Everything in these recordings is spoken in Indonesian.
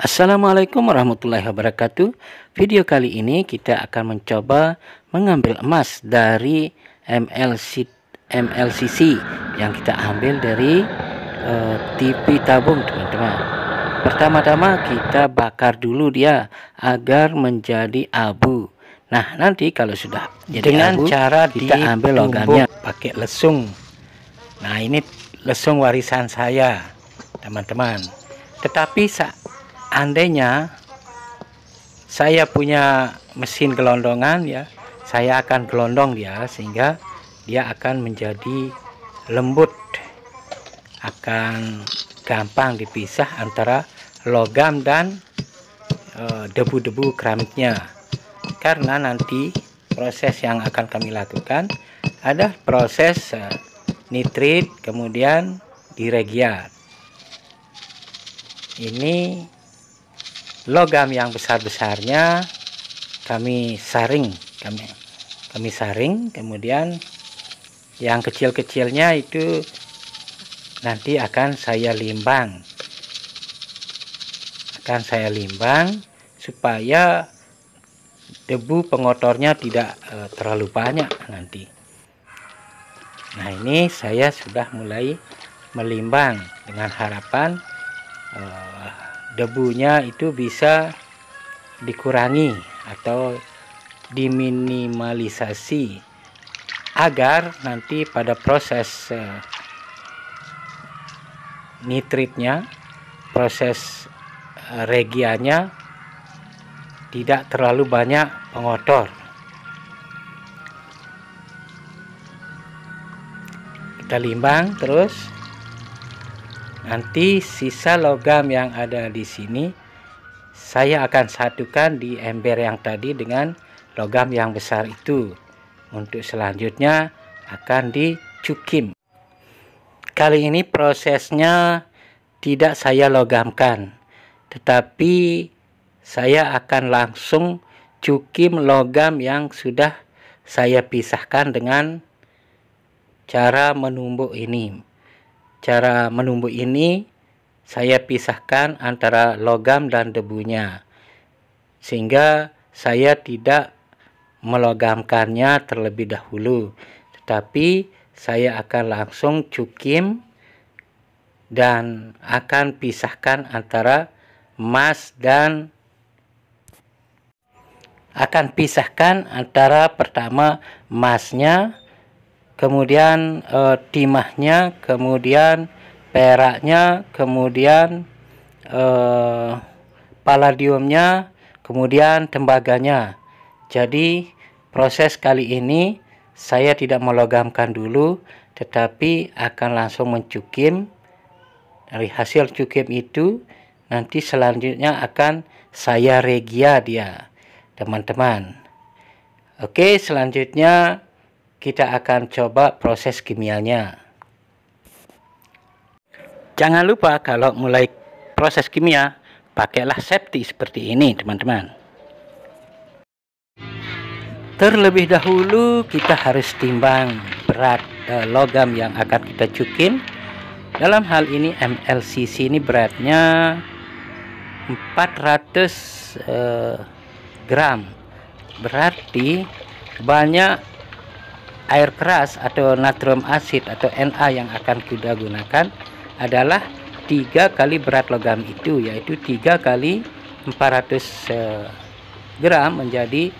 Assalamualaikum warahmatullahi wabarakatuh. Video kali ini kita akan mencoba mengambil emas dari MLCC yang kita ambil dari TV tabung, teman-teman. Pertama-tama kita bakar dulu dia agar menjadi abu. Nah, nanti kalau sudah jadi dengan abu, cara kita ambil logamnya pakai lesung. Nah, ini lesung warisan saya, teman-teman. Tetapi seandainya saya punya mesin gelondongan, ya, saya akan gelondong dia sehingga dia akan menjadi lembut, akan gampang dipisah antara logam dan debu-debu keramiknya. Karena nanti proses yang akan kami lakukan ada proses nitrit, kemudian diregiat. Ini logam yang besar-besarnya kami saring, kemudian yang kecil-kecilnya itu nanti akan saya limbang, supaya debu pengotornya tidak terlalu banyak nanti. Nah, ini saya sudah mulai melimbang dengan harapan debunya itu bisa dikurangi atau diminimalisasi agar nanti pada proses nitritnya, proses regianya tidak terlalu banyak pengotor. Kita limbang terus. Nanti sisa logam yang ada di sini saya akan satukan di ember yang tadi dengan logam yang besar itu. Untuk selanjutnya akan dicukim. Kali ini prosesnya tidak saya logamkan, tetapi saya akan langsung cukim logam yang sudah saya pisahkan dengan cara menumbuk ini. Cara menumbuk ini saya pisahkan antara logam dan debunya, sehingga saya tidak melogamkannya terlebih dahulu, tetapi saya akan langsung cukim dan akan pisahkan antara emas dan pertama emasnya, kemudian timahnya, kemudian peraknya, kemudian palladiumnya, kemudian tembaganya. Jadi proses kali ini saya tidak melogamkan dulu, tetapi akan langsung mencukim. Dari hasil cukim itu nanti selanjutnya akan saya regia dia, teman-teman. Oke, selanjutnya kita akan coba proses kimianya. Jangan lupa kalau mulai proses kimia, pakailah safety seperti ini, teman-teman. Terlebih dahulu kita harus timbang berat logam yang akan kita cukim. Dalam hal ini MLCC ini beratnya 400 gram. Berarti banyak air keras atau natrium asid atau Na yang akan kita gunakan adalah 3 kali berat logam itu, yaitu 3 kali 400 gram menjadi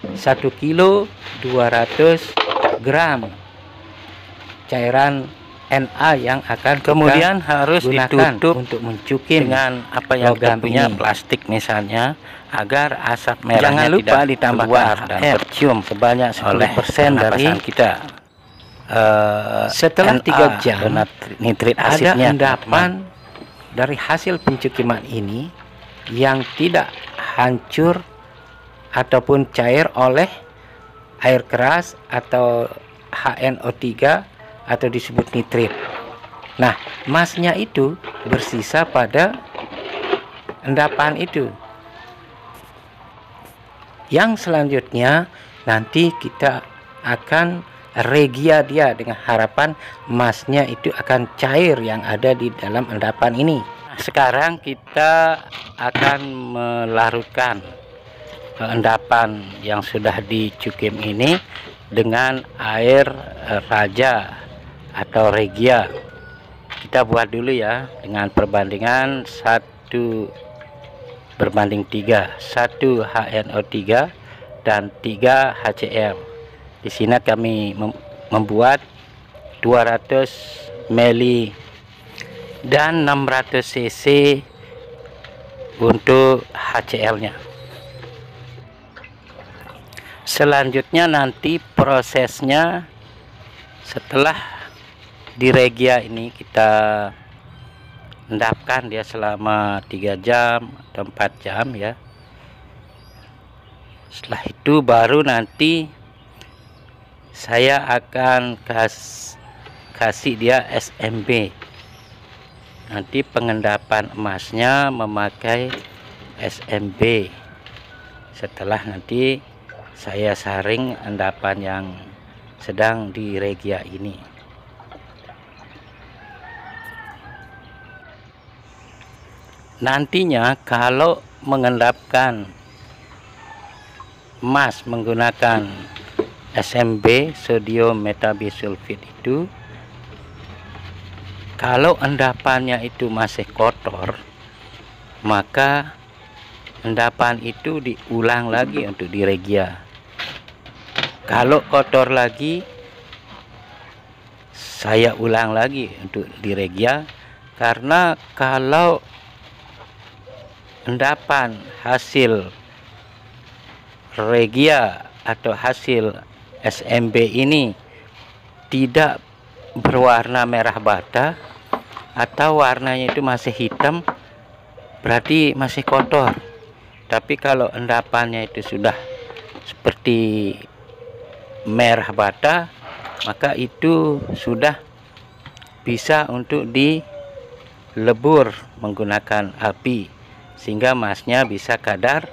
1 kilo 200 gram cairan Na yang akan kemudian harus ditutup untuk mencukim dengan apa yang kita punya, plastik misalnya, agar asap merahnya jangan lupa tidak ditambahkan dan tercium sebanyak 10% dari kita. Setelah 3 jam nitrit ada asidnya, endapan dari hasil pencukiman ini yang tidak hancur ataupun cair oleh air keras atau HNO3 atau disebut nitrit. Nah, emasnya itu bersisa pada endapan itu. Yang selanjutnya nanti kita akan regia dia dengan harapan emasnya itu akan cair yang ada di dalam endapan ini. sekarang kita akan melarutkan endapan yang sudah dicukim ini dengan air raja atau regia. Kita buat dulu ya dengan perbandingan 1:3, 1 HNO3 dan 3 HCl. Di sini kami membuat 200 ml dan 600 cc untuk HCl-nya. Selanjutnya nanti prosesnya setelah di regia ini kita endapkan dia selama 3 jam atau 4 jam ya. Setelah itu baru nanti saya akan kasih dia SMB. Nanti pengendapan emasnya memakai SMB. Setelah nanti saya saring endapan yang sedang di regia ini. Nantinya kalau mengendapkan emas menggunakan SMB, sodium metabisulfit itu, kalau endapannya itu masih kotor, maka endapan itu diulang lagi untuk di regia. Kalau kotor lagi, saya ulang lagi untuk di regia, karena kalau endapan hasil regia atau hasil SMB ini tidak berwarna merah bata atau warnanya itu masih hitam, berarti masih kotor. Tapi kalau endapannya itu sudah seperti merah bata, maka itu sudah bisa untuk dilebur menggunakan api, sehingga emasnya bisa kadar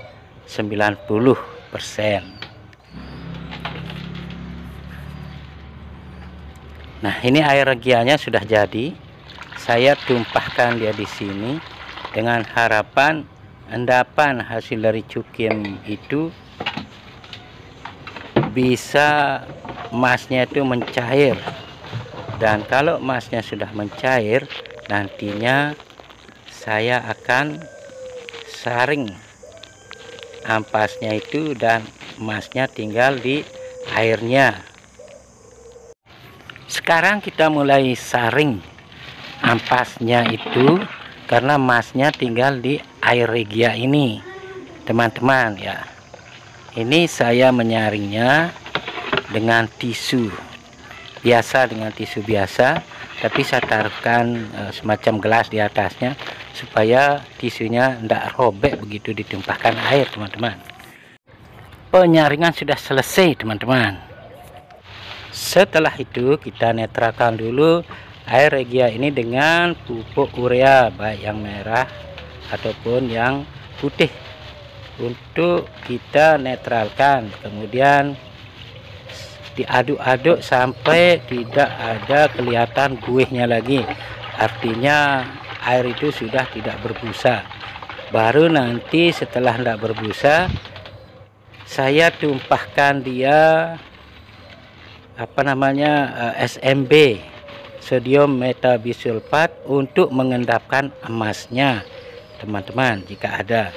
90%. Nah, ini air regianya sudah jadi. Saya tumpahkan dia di sini dengan harapan endapan hasil dari cukim itu bisa emasnya itu mencair. Dan kalau emasnya sudah mencair, nantinya saya akan saring ampasnya itu dan emasnya tinggal di airnya. Sekarang kita mulai saring ampasnya itu karena emasnya tinggal di air regia ini, teman-teman ya. Ini saya menyaringnya dengan tisu biasa, tapi saya taruhkan semacam gelas di atasnya supaya tisunya tidak robek begitu ditumpahkan air, teman-teman. Penyaringan sudah selesai, teman-teman. Setelah itu kita netralkan dulu air regia ini dengan pupuk urea, baik yang merah ataupun yang putih, untuk kita netralkan. Kemudian diaduk-aduk sampai tidak ada kelihatan buihnya lagi, artinya air itu sudah tidak berbusa. Baru nanti setelah tidak berbusa, saya tumpahkan dia SMB, sodium metabisulfat, untuk mengendapkan emasnya, teman-teman, jika ada.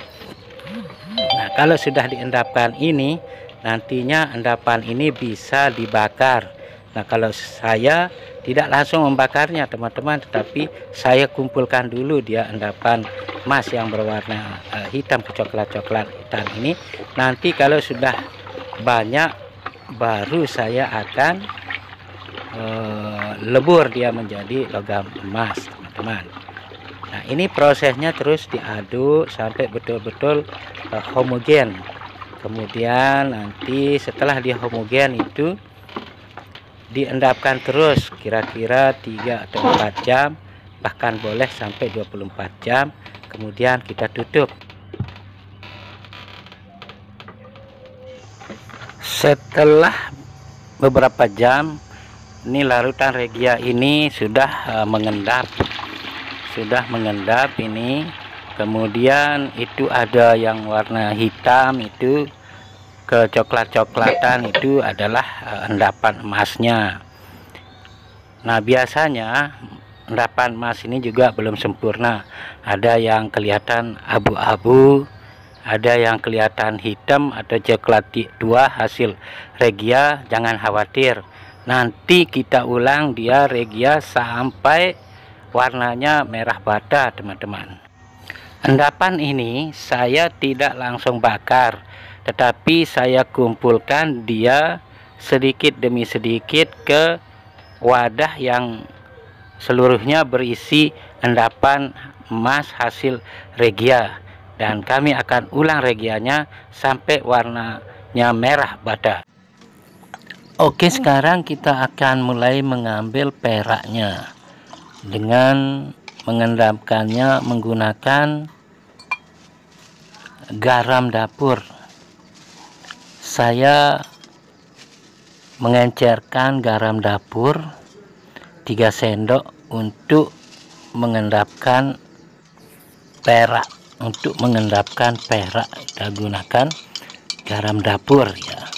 Nah, kalau sudah diendapkan ini, nantinya endapan ini bisa dibakar. Nah, kalau saya tidak langsung membakarnya, teman-teman, tetapi saya kumpulkan dulu dia endapan emas yang berwarna hitam coklat hitam ini. Nanti kalau sudah banyak, baru saya akan lebur dia menjadi logam emas, teman-teman. Nah, ini prosesnya terus diaduk sampai betul-betul homogen. Kemudian nanti setelah dia homogen itu diendapkan terus kira-kira 3 atau 4 jam, bahkan boleh sampai 24 jam. Kemudian kita tutup. Setelah beberapa jam, ini larutan regia ini sudah mengendap sudah mengendap ini. Kemudian itu ada yang warna hitam, itu kecoklat-coklatan, itu adalah endapan emasnya. Nah, biasanya endapan emas ini juga belum sempurna. Ada yang kelihatan abu-abu, ada yang kelihatan hitam atau coklat tua hasil regia. Jangan khawatir, nanti kita ulang dia regia sampai warnanya merah bata, teman-teman. Endapan ini saya tidak langsung bakar, tetapi saya kumpulkan dia sedikit demi sedikit ke wadah yang seluruhnya berisi endapan emas hasil regia, dan kami akan ulang regianya sampai warnanya merah bata. Oke, sekarang kita akan mulai mengambil peraknya dengan mengendapkannya menggunakan garam dapur. Saya mengencerkan garam dapur 3 sendok untuk mengendapkan perak. Untuk mengendapkan perak kita gunakan garam dapur ya.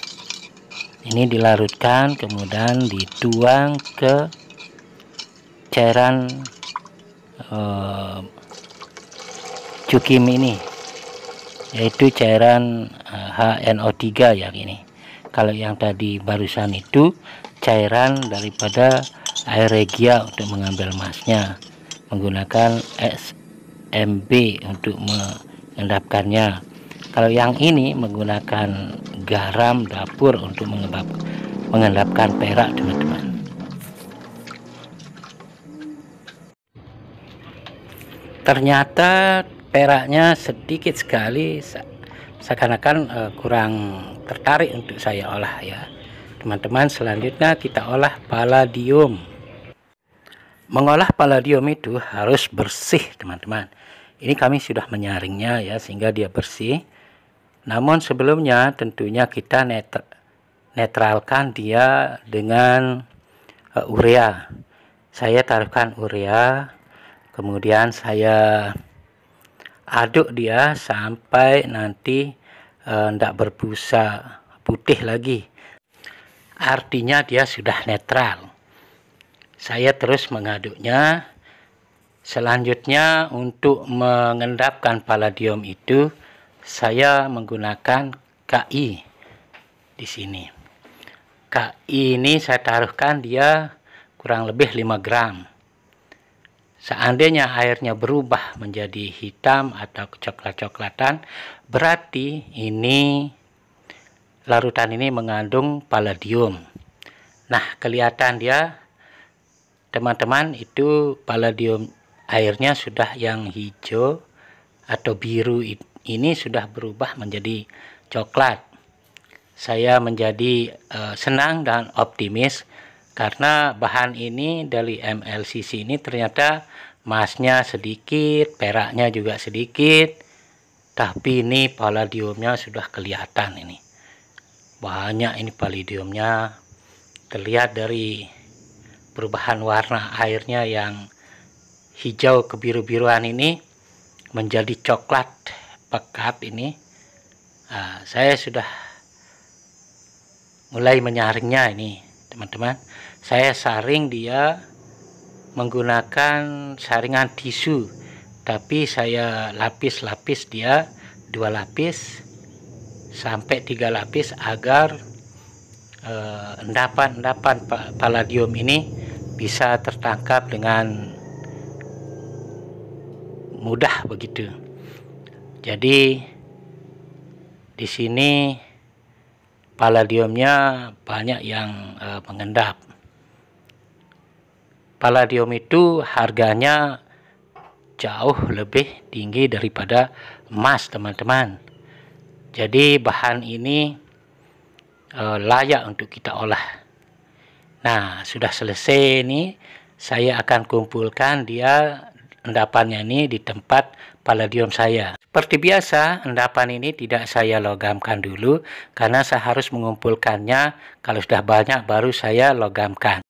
Ini dilarutkan, kemudian dituang ke cairan cukim ini, yaitu cairan HNO3 yang ini. Kalau yang tadi barusan itu cairan daripada air regia untuk mengambil emasnya, menggunakan SMB untuk mengendapkannya. Kalau yang ini menggunakan garam dapur untuk mengendapkan perak, teman-teman. Ternyata peraknya sedikit sekali, seakan-akan kurang tertarik untuk saya olah ya, teman-teman. Selanjutnya kita olah palladium. Mengolah palladium itu harus bersih, teman-teman. Ini kami sudah menyaringnya ya, sehingga dia bersih. Namun sebelumnya tentunya kita netralkan dia dengan urea. Saya taruhkan urea, kemudian saya aduk dia sampai nanti tidak berbusa putih lagi. Artinya dia sudah netral. Saya terus mengaduknya. Selanjutnya untuk mengendapkan palladium itu saya menggunakan KI di sini. KI ini saya taruhkan dia kurang lebih 5 gram. Seandainya airnya berubah menjadi hitam atau coklat-coklatan, berarti ini larutan ini mengandung palladium. Nah, kelihatan dia, teman-teman, itu palladium airnya sudah yang hijau atau biru, ini sudah berubah menjadi coklat. Saya menjadi senang dan optimis karena bahan ini dari MLCC ini ternyata emasnya sedikit, peraknya juga sedikit, tapi ini palladiumnya sudah kelihatan. Ini banyak, ini palladiumnya terlihat dari perubahan warna airnya yang hijau kebiru-biruan ini menjadi coklat pekat ini. Saya sudah mulai menyaringnya ini, teman-teman. Saya saring dia menggunakan saringan tisu, tapi saya lapis-lapis dia 2 lapis sampai 3 lapis agar endapan palladium ini bisa tertangkap dengan mudah begitu. Jadi di sini palladiumnya banyak yang mengendap. Palladium itu harganya jauh lebih tinggi daripada emas, teman-teman. Jadi bahan ini layak untuk kita olah. Nah, sudah selesai ini. Saya akan kumpulkan dia endapannya ini di tempat palladium saya. Seperti biasa, endapan ini tidak saya logamkan dulu karena saya harus mengumpulkannya. Kalau sudah banyak baru saya logamkan.